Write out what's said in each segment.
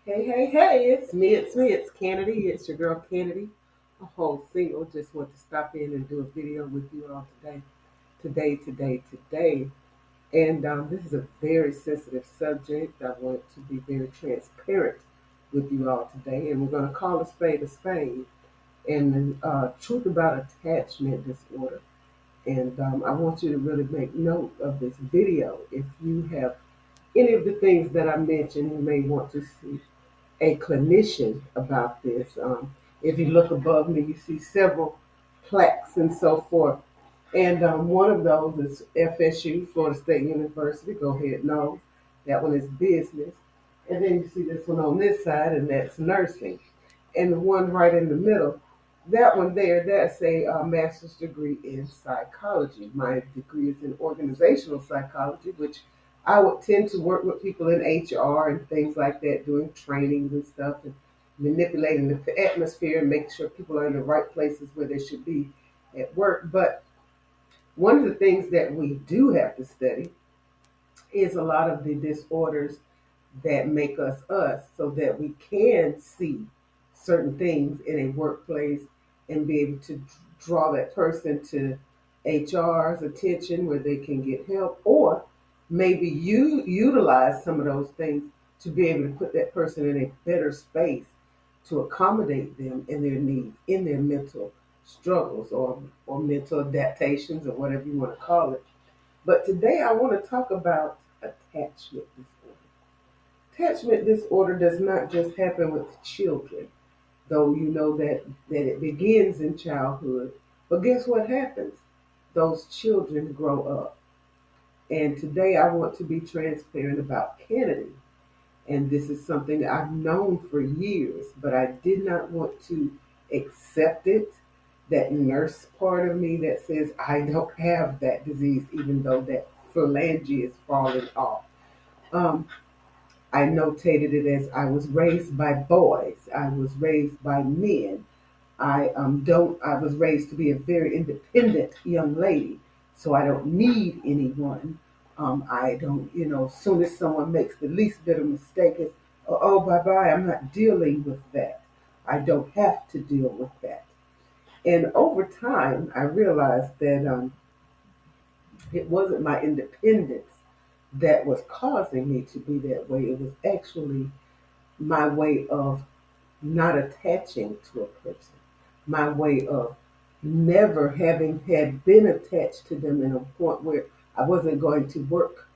Hey, it's Kennedy. It's your girl Kennedy, a whole single. Just want to stop in and do a video with you all today. And this is a very sensitive subject. I want to be very transparent with you all today. And we're going to call a spade. And the truth about attachment disorder. And I want you to really make note of this video. If you have any of the things that I mentioned, you may want to see a clinician about this. If you look above me, you see several plaques and so forth. And one of those is FSU, Florida State University. Go ahead, no. That one is business. And then you see this one on this side, and that's nursing. And the one right in the middle, that one there, that's a master's degree in psychology. My degree is in organizational psychology, which I would tend to work with people in HR and things like that, doing trainings and stuff, and manipulating the atmosphere and making sure people are in the right places where they should be at work. But one of the things that we do have to study is a lot of the disorders that make us so that we can see certain things in a workplace and be able to draw that person to HR's attention where they can get help, or maybe you utilize some of those things to be able to put that person in a better space to accommodate them in their needs, in their mental struggles or mental adaptations or whatever you want to call it. But today I want to talk about attachment disorder. Attachment disorder does not just happen with children, though you know that it begins in childhood. But guess what happens? Those children grow up. And today I want to be transparent about Kennedy. And this is something I've known for years, but I did not want to accept it. That nurse part of me that says I don't have that disease, even though that phalange is falling off. Um, I notated it as I was raised by boys. I was raised by men. I don't. I was raised to be a very independent young lady, so I don't need anyone. I don't. As soon as someone makes the least bit of mistake, it's oh bye bye. I'm not dealing with that. I don't have to deal with that. And over time, I realized that it wasn't my independence that was causing me to be that way. It was actually my way of not attaching to a person, my way of never having had been attached to them in a point where I wasn't going to work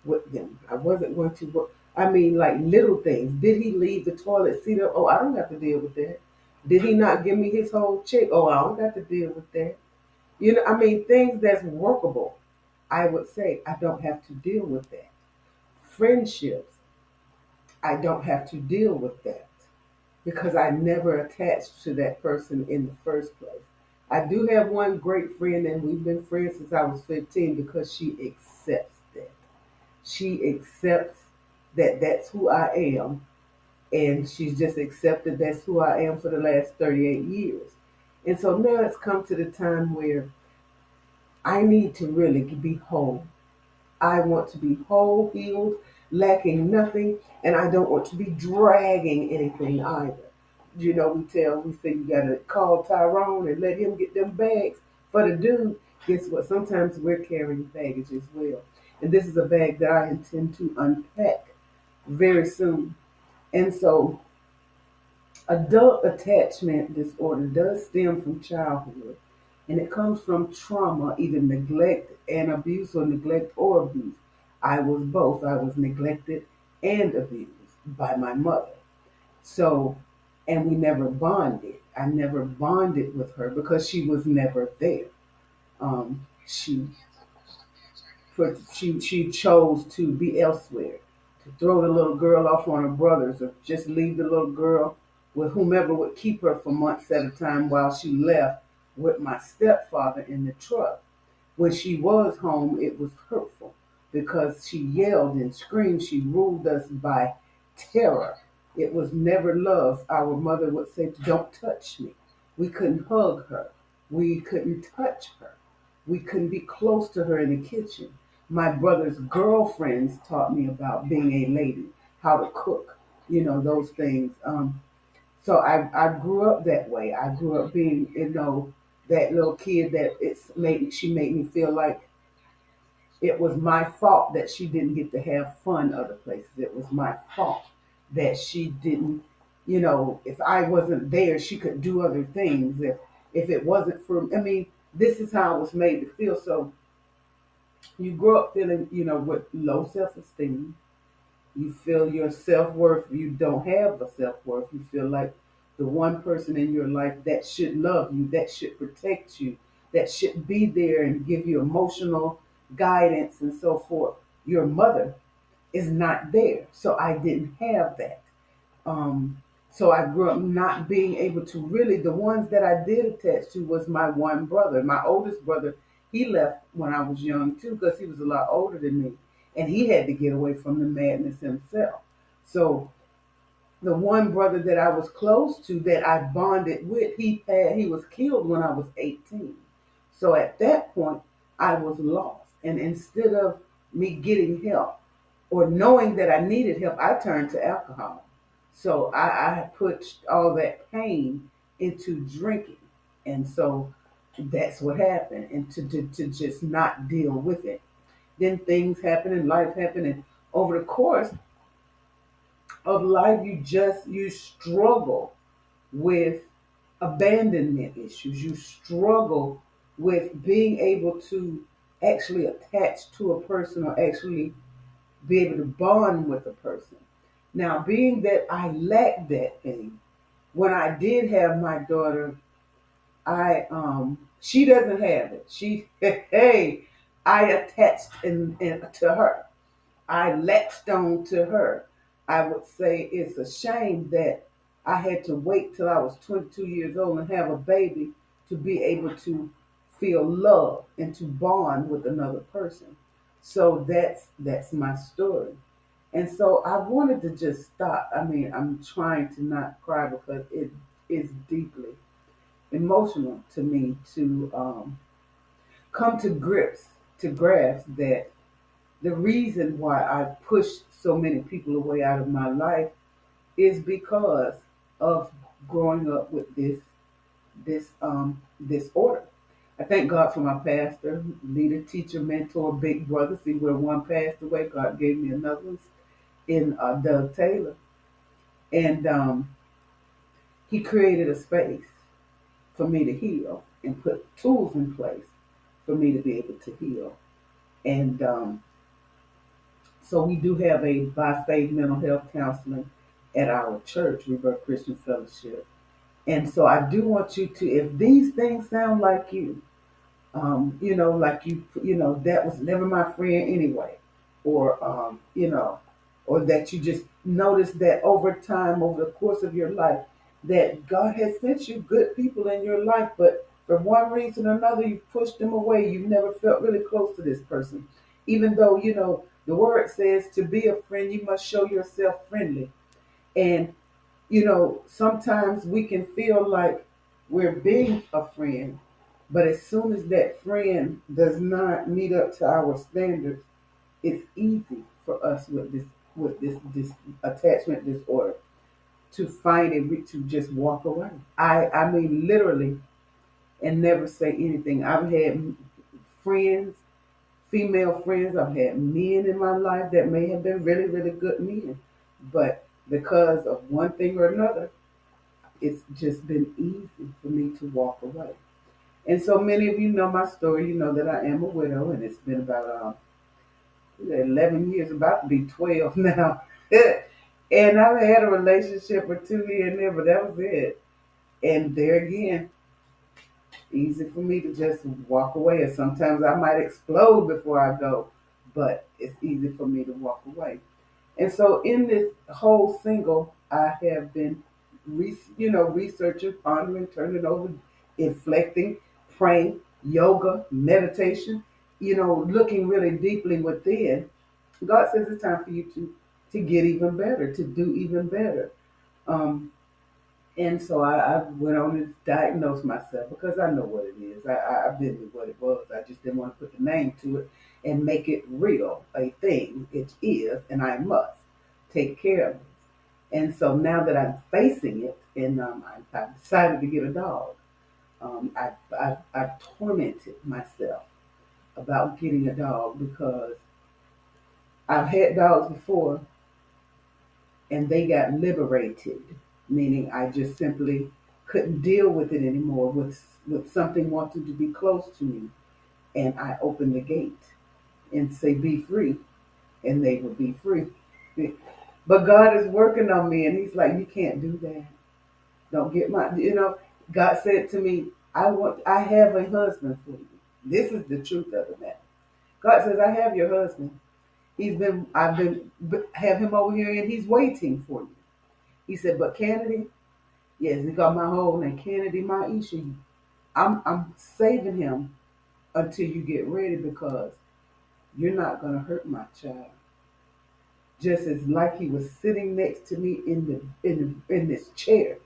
with them. I wasn't going to work. I mean, like little things. Did he leave the toilet seat up? Oh, I don't have to deal with that. Did he not give me his whole check? Oh, I don't have to deal with that. I mean, things that's workable. I would say I don't have to deal with that. Friendships, I don't have to deal with that because I never attached to that person in the first place. I do have one great friend, and we've been friends since I was 15 because she accepts that. She accepts that that's who I am, and she's just accepted that's who I am for the last 38 years. And so now it's come to the time where I need to really be whole. I want to be whole, healed, lacking nothing, and I don't want to be dragging anything either. We say you gotta call Tyrone and let him get them bags for the dude. Guess what? Sometimes we're carrying baggage as well. And this is a bag that I intend to unpack very soon. And so adult attachment disorder does stem from childhood, and it comes from trauma, either neglect and abuse, or neglect or abuse. I was both. I was neglected and abused by my mother. So, and we never bonded. I never bonded with her because she was never there. She she chose to be elsewhere, to throw the little girl off on her brothers, or just leave the little girl with whomever would keep her for months at a time while she left with my stepfather in the truck. When she was home, it was hurtful because she yelled and screamed. She ruled us by terror. It was never love. Our mother would say, "Don't touch me." We couldn't hug her. We couldn't touch her. We couldn't be close to her in the kitchen. My brother's girlfriends taught me about being a lady, how to cook. those things. So I grew up that way. I grew up being, that little kid that she made me feel like it was my fault that she didn't get to have fun other places. It was my fault that she didn't, if I wasn't there, she could do other things. If it wasn't for, I mean, this is how I was made to feel. So you grow up feeling, with low self esteem. You feel your self worth. You don't have a self worth. You feel like the one person in your life that should love you, that should protect you, that should be there and give you emotional guidance and so forth. Your mother is not there. So I didn't have that. Um, so I grew up not being able to really, the ones that I did attach to was my one brother. My oldest brother, he left when I was young too because he was a lot older than me. And he had to get away from the madness himself. So the one brother that I was close to that I bonded with, he was killed when I was 18. So at that point, I was lost. And instead of me getting help or knowing that I needed help, I turned to alcohol. So I put all that pain into drinking. And so that's what happened. And to just not deal with it. Then things happen and life happened. And over the course of life, you struggle with abandonment issues. You struggle with being able to actually attach to a person or actually be able to bond with a person. Now, being that I lacked that thing, when I did have my daughter, I she doesn't have it. She hey, I attached to her. I latched on to her. I would say it's a shame that I had to wait till I was 22 years old and have a baby to be able to feel love and to bond with another person. So that's my story. And so I wanted to just stop. I mean, I'm trying to not cry because it is deeply emotional to me to come to grips, to grasp that the reason why I pushed so many people away out of my life is because of growing up with this disorder. I thank God for my pastor, leader, teacher, mentor, big brother. See where one passed away, God gave me another one in Doug Taylor, and he created a space for me to heal and put tools in place for me to be able to heal. And so we do have a by faith mental health counseling at our church, Rebirth Christian Fellowship. And so I do want you to, if these things sound like you, like that was never my friend anyway, or or that you just notice that over time, over the course of your life, that God has sent you good people in your life, but for one reason or another, you pushed them away. You've never felt really close to this person, even though the word says to be a friend, you must show yourself friendly. And sometimes we can feel like we're being a friend, but as soon as that friend does not meet up to our standards, it's easy for us with this attachment disorder to find to just walk away. I mean literally, and never say anything. I've had friends, female friends. I've had men in my life that may have been really, really good men, but because of one thing or another, it's just been easy for me to walk away. And so many of you know my story. You know that I am a widow, and it's been about 11 years, about to be 12 now. And I've had a relationship or two here and there, but that was it. And there again, easy for me to just walk away. And sometimes I might explode before I go, but it's easy for me to walk away. And so in this whole single, I have been, researching, pondering, turning over, inflecting, praying, yoga, meditation, looking really deeply within. God says it's time for you to get even better, to do even better. Um, and so I went on and diagnosed myself because I know what it is. I've been with what it was. I just didn't want to put the name to it and make it real, a thing. It is, and I must take care of it. And so now that I'm facing it, and I've decided to get a dog, I've tormented myself about getting a dog because I've had dogs before and they got liberated, meaning I just simply couldn't deal with it anymore with something wanting to be close to me. And I opened the gate and say, be free, and they will be free. But God is working on me, and He's like, you can't do that. Don't get God said to me, I have a husband for you. This is the truth of the matter. God says, I have your husband. I've been, have him over here and he's waiting for you. He said, but Kennedy, yes, he got my whole name, Kennedy Maisha. I'm saving him until you get ready because you're not going to hurt my child. Just as like he was sitting next to me in this chair,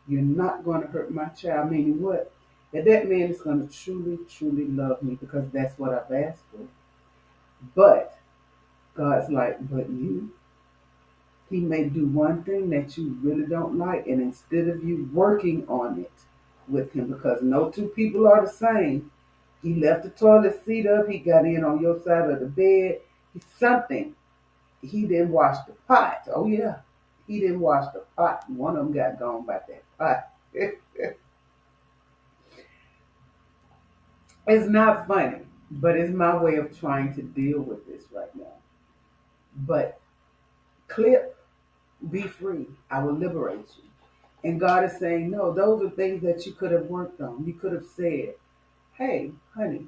you're not going to hurt my child. Meaning what? That man is going to truly, truly love me because that's what I've asked for. But God's like, but you, He may do one thing that you really don't like, and instead of you working on it with him, because no two people are the same, he left the toilet seat up, he got in on your side of the bed, something. He didn't wash the pot. Oh yeah, he didn't wash the pot. One of them got gone by that pot. It's not funny, but it's my way of trying to deal with this right now. But clip, be free. I will liberate you. And God is saying, no, those are things that you could have worked on. You could have said, hey, honey,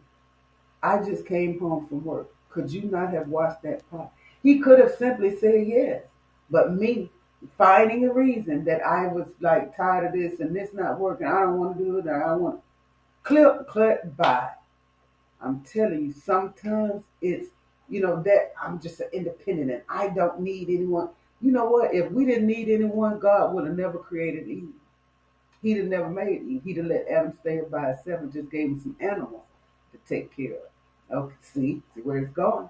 I just came home from work. Could you not have washed that pot? He could have simply said yes. But me finding a reason that I was like tired of this and this not working, I don't want to do it, or I want to clip, bye. I'm telling you, sometimes that I'm just an independent and I don't need anyone. You know what? If we didn't need anyone, God would have never created Eve. He'd have never made Eve. He'd have let Adam stay by himself and just gave him some animals to take care of. Okay, see where it's going.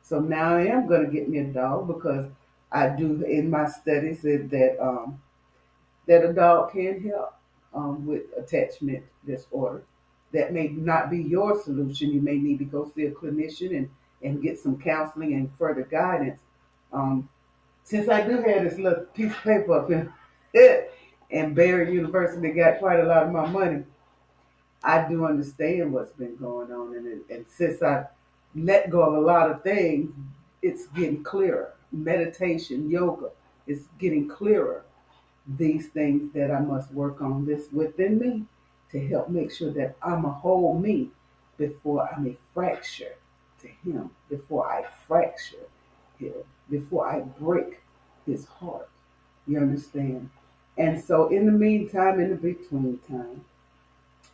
So now I am going to get me a dog because I do in my studies that a dog can help with attachment disorder. That may not be your solution. You may need to go see a clinician and get some counseling and further guidance. Um, since I do have this little piece of paper up here, and Barry University got quite a lot of my money, I do understand what's been going on. And since I let go of a lot of things, it's getting clearer. Meditation, yoga, is getting clearer. These things that I must work on this within me to help make sure that I'm a whole me before I'm a fracture to him, before I fracture him, before I break his heart. You understand? And so in the meantime, in the between time,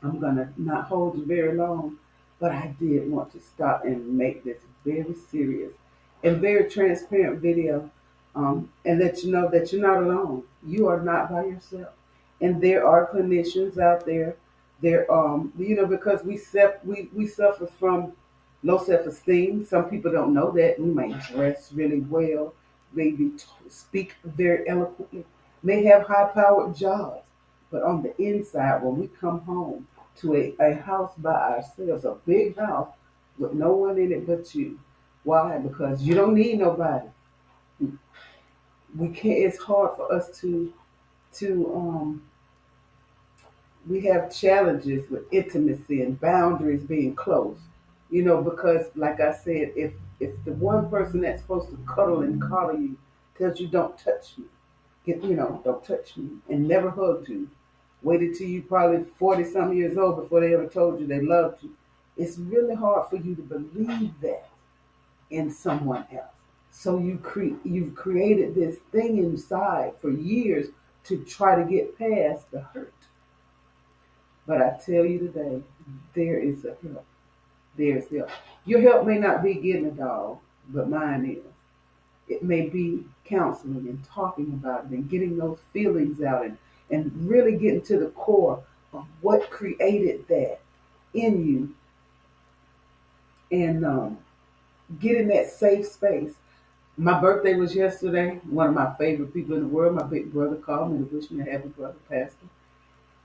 I'm gonna not hold you very long, but I did want to stop and make this very serious and very transparent video, and let you know that you're not alone. You are not by yourself, and there are clinicians out there. There, because we suffer from low self-esteem. Some people don't know that. We may dress really well, maybe speak very eloquently, may have high-powered jobs, but on the inside, when we come home to a house by ourselves, a big house with no one in it but you. Why? Because you don't need nobody. We can't. It's hard for us to we have challenges with intimacy and boundaries being close. Because like I said, if the one person that's supposed to cuddle and coddle you tells you don't touch me, don't touch me, and never hugged you, waited till you probably 40 some years old before they ever told you they loved you. It's really hard for you to believe that in someone else. So you've created this thing inside for years to try to get past the hurt. But I tell you today, there is a help. There's help. Your help may not be getting a dog, but mine is. It may be counseling and talking about it and getting those feelings out and really getting to the core of what created that in you and getting that safe space. My birthday was yesterday. One of my favorite people in the world, my big brother, called me to wish me a happy brother, Pastor.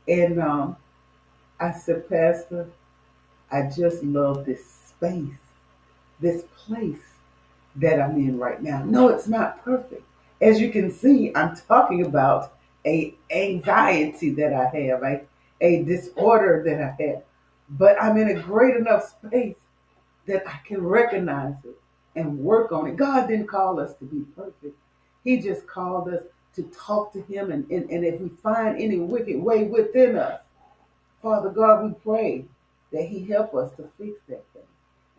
And I said, Pastor, I just love this space, this place that I'm in right now. No, it's not perfect. As you can see, I'm talking about a anxiety that I have, a disorder that I have. But I'm in a great enough space that I can recognize it and work on it. God didn't call us to be perfect. He just called us to talk to him, and if we find any wicked way within us, Father God, we pray that he help us to fix that thing.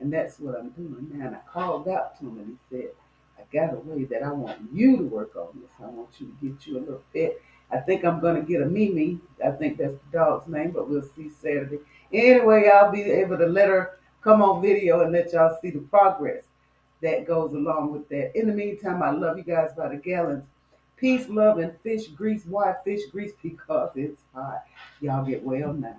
And that's what I'm doing now. And I called out to him and he said, I got a way that I want you to work on this. I want you to get you a little pet. I think I'm going to get a Mimi. I think that's the dog's name, but we'll see Saturday. Anyway, I'll be able to let her come on video and let y'all see the progress that goes along with that. In the meantime, I love you guys by the gallons. Peace, love, and fish grease. Why fish grease? Because it's hot. Y'all get well now.